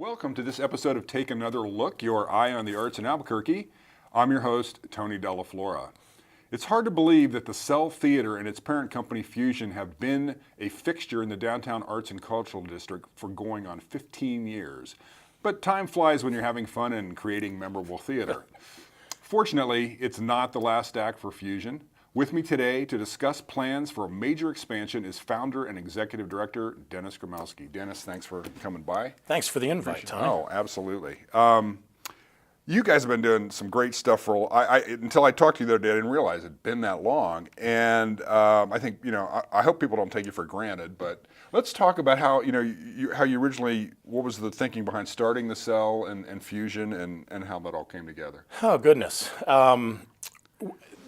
Welcome to this episode of Take Another Look, your eye on the arts in Albuquerque. I'm your host, Tony DellaFlora. It's hard to believe that the Cell Theater and its parent company Fusion have been a fixture in the downtown arts and cultural district for going on 15 years. But time flies when you're having fun and creating memorable theater. Fortunately, it's not the last act for Fusion. With me today to discuss plans for a major expansion is founder and executive director Dennis Gromelski. Dennis, thanks for coming by. Thanks for the invite, Tony. Oh, absolutely. You guys have been doing some great stuff for, until I talked to you the other day, I didn't realize it'd been that long. And I think, I hope people don't take you for granted, but let's talk about how, how you originally, what was the thinking behind starting the Cell and Fusion and how that all came together? Oh, goodness.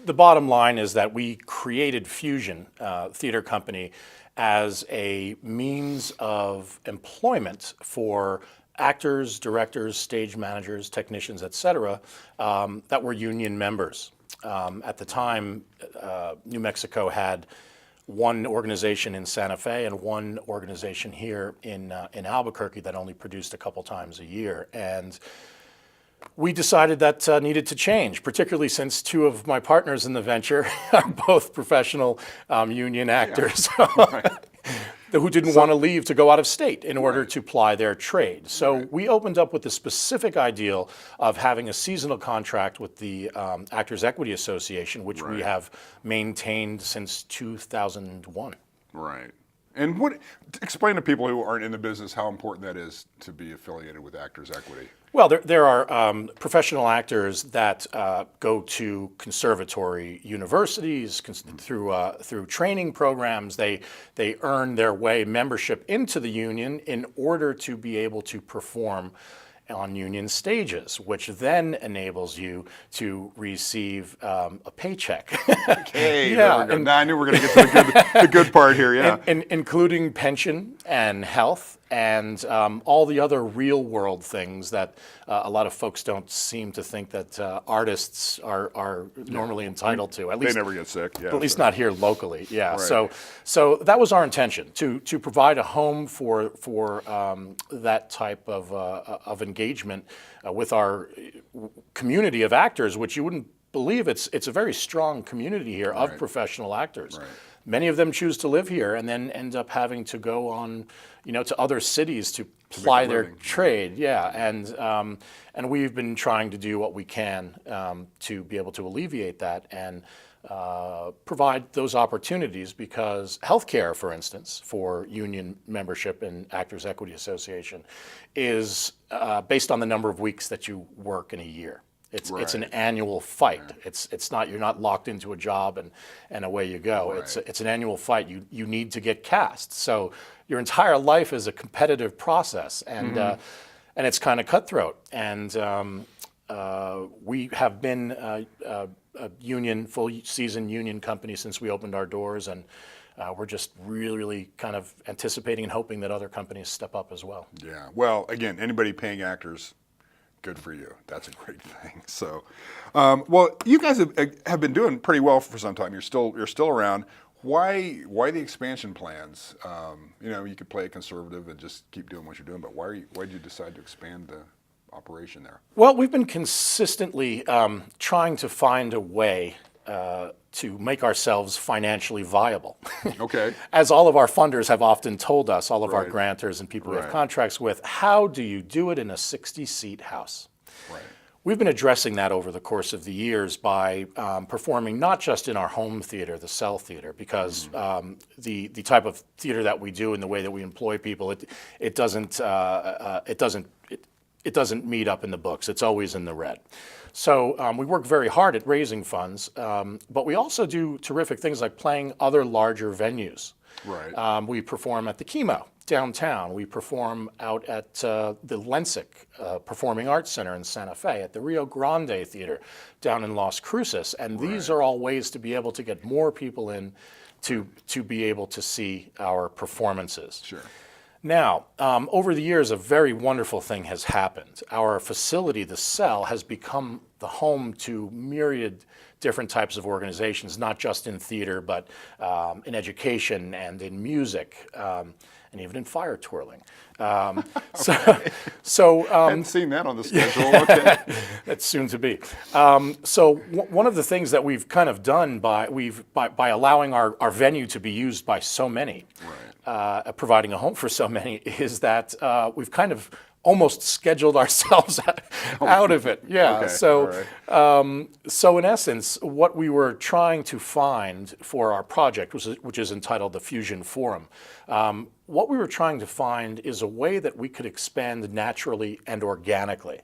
The bottom line is that we created Fusion Theater Company as a means of employment for actors, directors, stage managers, technicians, et cetera, that were union members. At the time, New Mexico had one organization in Santa Fe and one organization here in Albuquerque that only produced a couple times a year. And we decided that needed to change, particularly since two of my partners in the venture are both professional union actors who didn't want to leave to go out of state in order to ply their trade. So we opened up with the specific ideal of having a seasonal contract with the Actors Equity Association, which we have maintained since 2001. Right. And explain to people who aren't in the business how important that is to be affiliated with Actors Equity. Well, there are professional actors that go to conservatory universities through training programs. They earn their way membership into the union in order to be able to perform on union stages, which then enables you to receive a paycheck. Okay, yeah, now I knew we were going to get to the good part here, yeah. Including pension and health and all the other real world things that a lot of folks don't seem to think that artists are normally entitled to. At least they never get sick. Yeah, at least not here locally. Yeah. Right. So that was our intention to provide a home for that type of engagement with our community of actors, which you wouldn't believe it's a very strong community here of professional actors. Right. Many of them choose to live here and then end up having to go on, to other cities to ply their trade. Yeah, and we've been trying to do what we can to be able to alleviate that and provide those opportunities, because healthcare, for instance, for union membership in Actors Equity Association is based on the number of weeks that you work in a year. It's an annual fight. It's not, you're not locked into a job and away you go. It's an annual fight. You need to get cast. So your entire life is a competitive process, and it's kind of cutthroat. And we have been a union, full season union company since we opened our doors, and we're just really kind of anticipating and hoping that other companies step up as well. Yeah. Well, again, anybody paying actors, good for you. That's a great thing. So, well, you guys have been doing pretty well for some time. You're still around. Why the expansion plans? You could play a conservative and just keep doing what you're doing, but why did you decide to expand the operation there? Well, we've been consistently trying to find a way to make ourselves financially viable. Okay. As all of our funders have often told us, all of our grantors and people we have contracts with, how do you do it in a 60-seat house? Right. We've been addressing that over the course of the years by performing not just in our home theater, the Cell Theater, because the type of theater that we do and the way that we employ people, it doesn't meet up in the books. It's always in the red. So we work very hard at raising funds, but we also do terrific things like playing other larger venues. Right. We perform at the Chemo downtown. We perform out at the Lensic Performing Arts Center in Santa Fe, at the Rio Grande Theater down in Las Cruces. And these are all ways to be able to get more people in to be able to see our performances. Sure. Now, over the years, a very wonderful thing has happened. Our facility, the Cell, has become the home to myriad different types of organizations, not just in theater, but in education and in music. and even in fire twirling. I hadn't seen that on the schedule. Okay. That's soon to be. One of the things that we've kind of done by allowing our venue to be used by so many, providing a home for so many, is that we've kind of almost scheduled ourselves out of it. Yeah. Okay. So in essence, what we were trying to find for our project, which is entitled the Fusion Forum, what we were trying to find is a way that we could expand naturally and organically.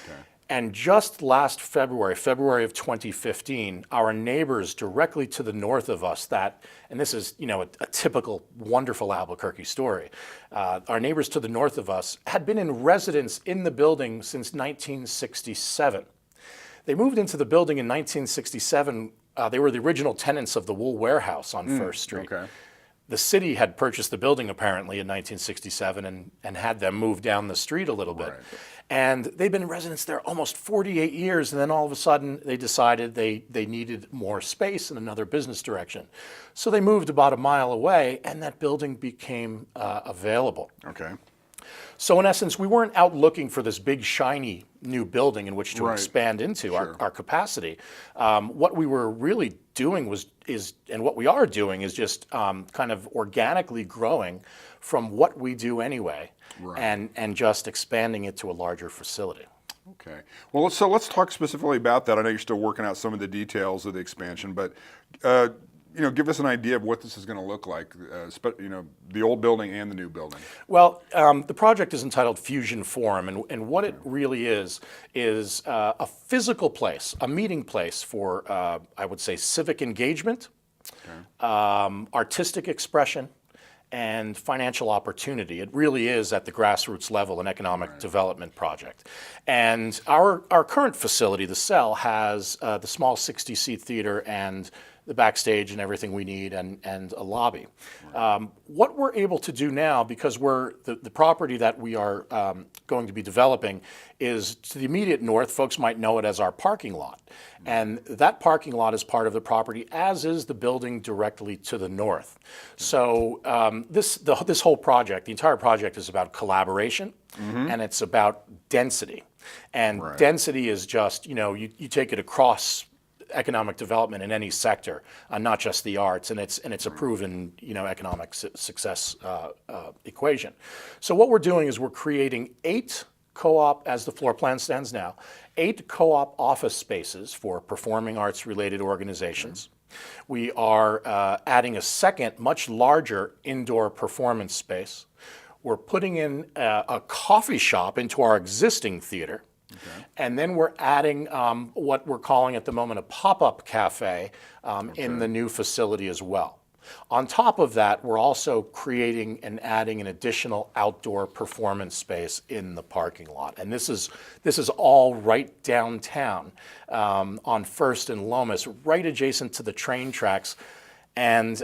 Okay. And just last February of 2015, our neighbors directly to the north of us, and this is a typical wonderful Albuquerque story, our neighbors to the north of us had been in residence in the building since 1967. They moved into the building in 1967. They were the original tenants of the Wool Warehouse on First Street. Okay. The city had purchased the building apparently in 1967 and had them move down the street a little bit. Right. And they've been in residence there almost 48 years, and then all of a sudden they decided they needed more space in another business direction. So they moved about a mile away, and that building became available. Okay. So in essence, we weren't out looking for this big, shiny new building in which to expand into our capacity. What we were really doing and what we are doing is just kind of organically growing from what we do anyway, and just expanding it to a larger facility. Okay. Well, so let's talk specifically about that. I know you're still working out some of the details of the expansion, but give us an idea of what this is going to look like, the old building and the new building. Well, the project is entitled Fusion Forum, and what it really is a physical place, a meeting place for, I would say, civic engagement, artistic expression, and financial opportunity. It really is at the grassroots level an economic development project. And our current facility, the Cell, has the small 60-seat theater and the backstage and everything we need, and a lobby. What we're able to do now, because the property that we are going to be developing is to the immediate north. Folks might know it as our parking lot. And that parking lot is part of the property, as is the building directly to the north. So this whole project, the entire project, is about collaboration, and it's about density. And density is just, you take it across economic development in any sector, not just the arts, and it's a proven economic success equation. So what we're doing is we're creating 8 co-op, as the floor plan stands now, 8 co-op office spaces for performing arts related organizations. We are adding a second, much larger indoor performance space. We're putting in a coffee shop into our existing theater. And then we're adding what we're calling at the moment a pop-up cafe in the new facility as well. On top of that, we're also creating and adding an additional outdoor performance space in the parking lot. And this is all right downtown on First and Lomas, right adjacent to the train tracks, and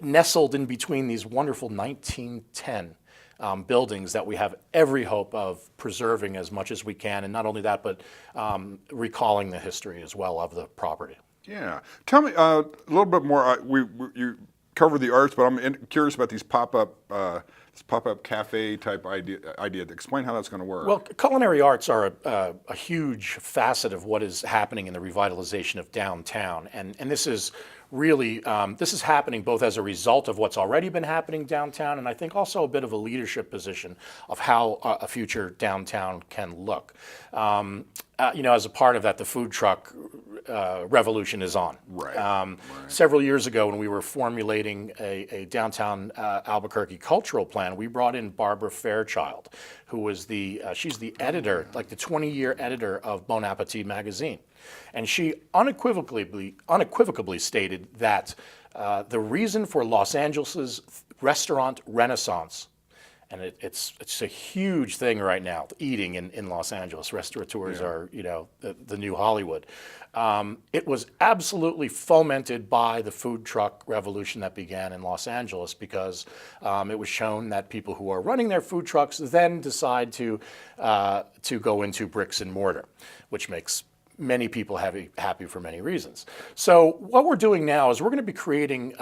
nestled in between these wonderful 1910 buildings that we have every hope of preserving as much as we can, and not only that, but recalling the history as well of the property. Yeah, tell me a little bit more. You covered the arts, but I'm curious about these this pop-up cafe type idea. Explain how that's going to work. Well, culinary arts are a huge facet of what is happening in the revitalization of downtown, and this is really, this is happening both as a result of what's already been happening downtown, and I think also a bit of a leadership position of how a future downtown can look. As a part of that, the food truck revolution is on. Several years ago, when we were formulating a downtown Albuquerque cultural plan, we brought in Barbara Fairchild, who was she's the editor, like the 20-year editor of Bon Appetit magazine. And she unequivocally stated that the reason for Los Angeles's restaurant renaissance, and it's a huge thing right now, eating in Los Angeles. Restaurateurs are, the new Hollywood. It was absolutely fomented by the food truck revolution that began in Los Angeles, because it was shown that people who are running their food trucks then decide to go into bricks and mortar, which makes many people happy for many reasons. So what we're doing now is we're going to be creating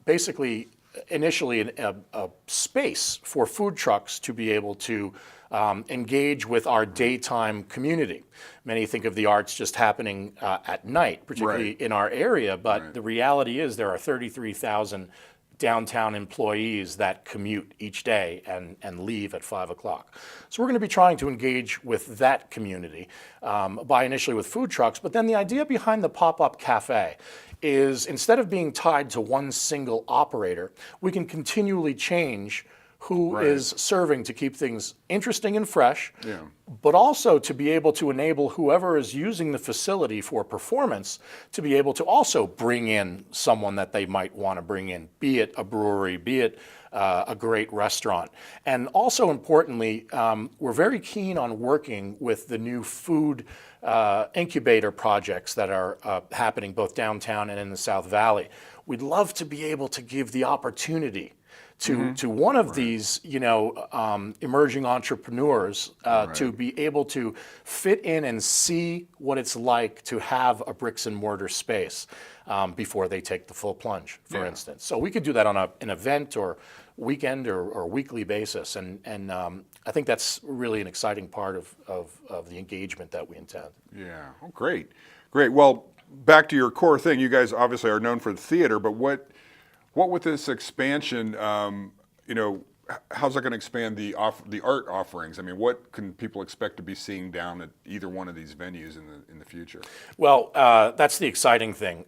basically initially a space for food trucks to be able to engage with our daytime community. Many think of the arts just happening at night, particularly in our area, but the reality is there are 33,000 downtown employees that commute each day and leave at 5 o'clock. So we're going to be trying to engage with that community by initially with food trucks, but then the idea behind the pop-up cafe is instead of being tied to one single operator, we can continually change who is serving to keep things interesting and fresh, but also to be able to enable whoever is using the facility for performance to be able to also bring in someone that they might want to bring in, be it a brewery, be it a great restaurant. And also importantly, we're very keen on working with the new food incubator projects that are happening both downtown and in the South Valley. We'd love to be able to give the opportunity to one of these, emerging entrepreneurs to be able to fit in and see what it's like to have a bricks and mortar space before they take the full plunge, for instance. So we could do that on an event or weekend or weekly basis, and I think that's really an exciting part of the engagement that we intend. Yeah. Oh, great. Well, back to your core thing. You guys obviously are known for the theater, but what with this expansion, how's that going to expand the art offerings? I mean, what can people expect to be seeing down at either one of these venues in the future? Well, that's the exciting thing.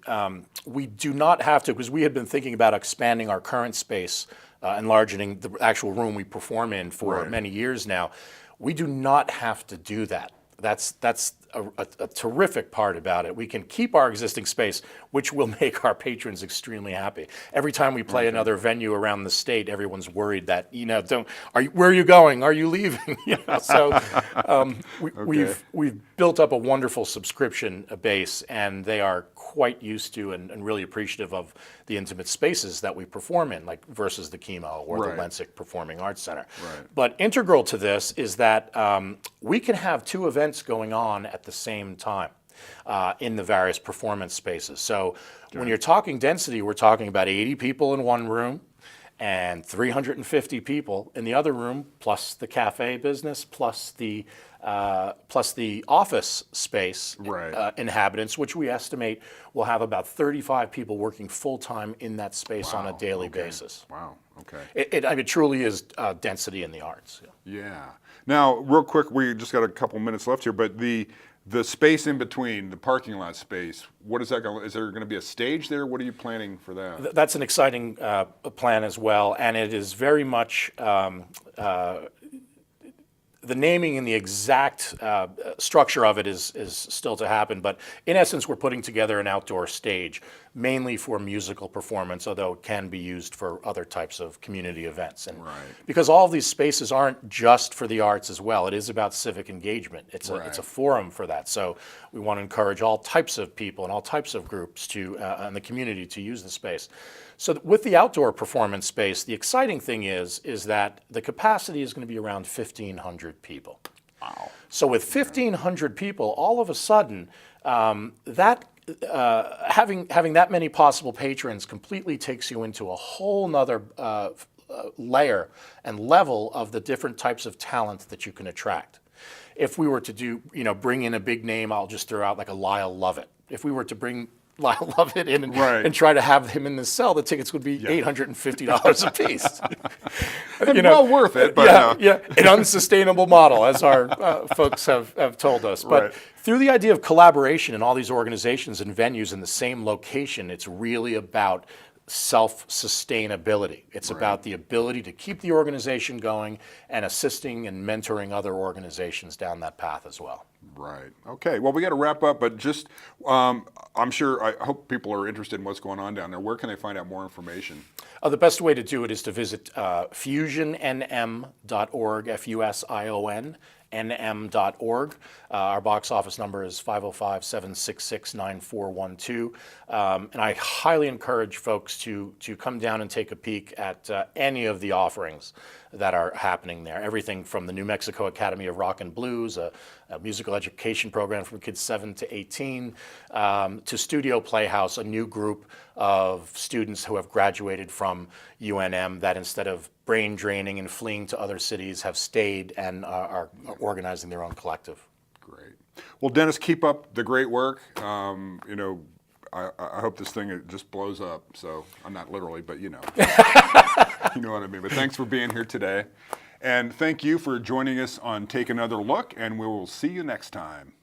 We do not have to, because we had been thinking about expanding our current space, enlarging the actual room we perform in for many years now. We do not have to do that. That's a terrific part about it. We can keep our existing space, which will make our patrons extremely happy. Every time we play another venue around the state, everyone's worried that, where are you going? Are you leaving? So we've built up a wonderful subscription base, and they are quite used to and really appreciative of the intimate spaces that we perform in, like versus the Chemo or the Lensic Performing Arts Center. But integral to this is that we can have two events going on at the same time in the various performance spaces. So when you're talking density, we're talking about 80 people in one room and 350 people in the other room, plus the cafe business, plus the office space inhabitants, which we estimate will have about 35 people working full-time in that space on a daily basis. Wow, okay. It truly is density in the arts. Yeah. Now, real quick, we just got a couple minutes left here, but the space in between, the parking lot space, what is that going to, is there going to be a stage there? What are you planning for that? That's an exciting plan as well, and it is very much the naming and the exact structure of it is still to happen, but in essence, we're putting together an outdoor stage, mainly for musical performance, although it can be used for other types of community events. And because all of these spaces aren't just for the arts as well, it is about civic engagement. It's a forum for that. So we want to encourage all types of people and all types of groups to in the community to use the space. So with the outdoor performance space, the exciting thing is that the capacity is going to be around 1,500 people. Wow. So with 1,500 people, all of a sudden, having that many possible patrons completely takes you into a whole nother layer and level of the different types of talent that you can attract. If we were to bring in a big name, I'll just throw out like a Lyle Lovett. If we were to bring Lyle Lovett in and try to have him in the cell, the tickets would be $850 a piece. Well worth it, but an unsustainable model, as our folks have told us. But through the idea of collaboration in all these organizations and venues in the same location, it's really about self-sustainability. It's about the ability to keep the organization going and assisting and mentoring other organizations down that path as well. Right. Okay. Well, we got to wrap up, but just, I hope people are interested in what's going on down there. Where can they find out more information? The best way to do it is to visit fusionnm.org, GOV-NM.org. Our box office number is 505-766-9412. And I highly encourage folks to come down and take a peek at any of the offerings that are happening there. Everything from the New Mexico Academy of Rock and Blues, a musical education program from kids 7 to 18, to Studio Playhouse, a new group of students who have graduated from UNM that instead of brain draining and fleeing to other cities have stayed and are organizing their own collective. Great. Well, Dennis, keep up the great work. I hope this thing just blows up. So, I'm not literally, but you know. You know what I mean. But thanks for being here today. And thank you for joining us on Take Another Look, and we will see you next time.